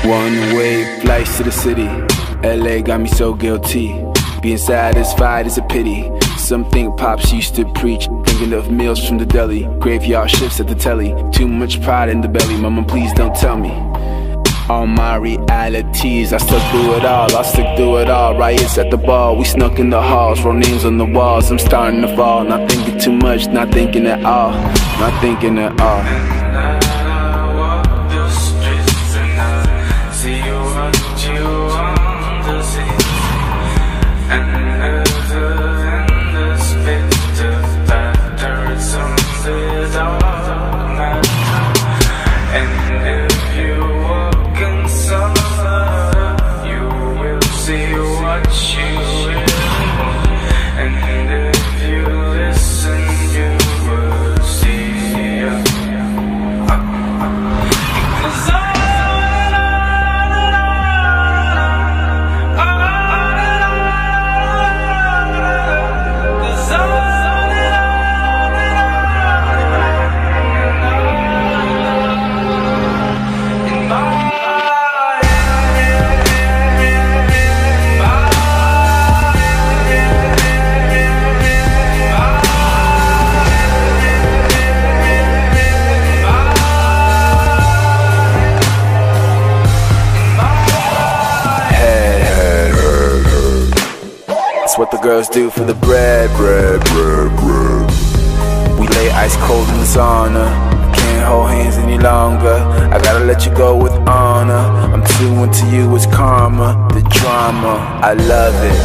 One-way flights to the city. LA got me so guilty. Being satisfied is a pity. Some think Pops used to preach, thinking of meals from the deli. Graveyard shifts at the telly. Too much pride in the belly. Mama, please don't tell me all my realities. I stuck through it all, I stick through it all. Riots at the bar, we snuck in the halls. Wrote names on the walls, I'm starting to fall. Not thinking too much, not thinking at all. Not thinking at all. That's what the girls do for the bread. We lay ice cold in the sauna. Can't hold hands any longer. I gotta let you go with honor. I'm too into you, it's karma. The drama, I love it.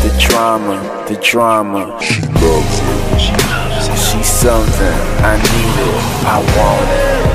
The drama. She loves it. She's something, I need it, I want it.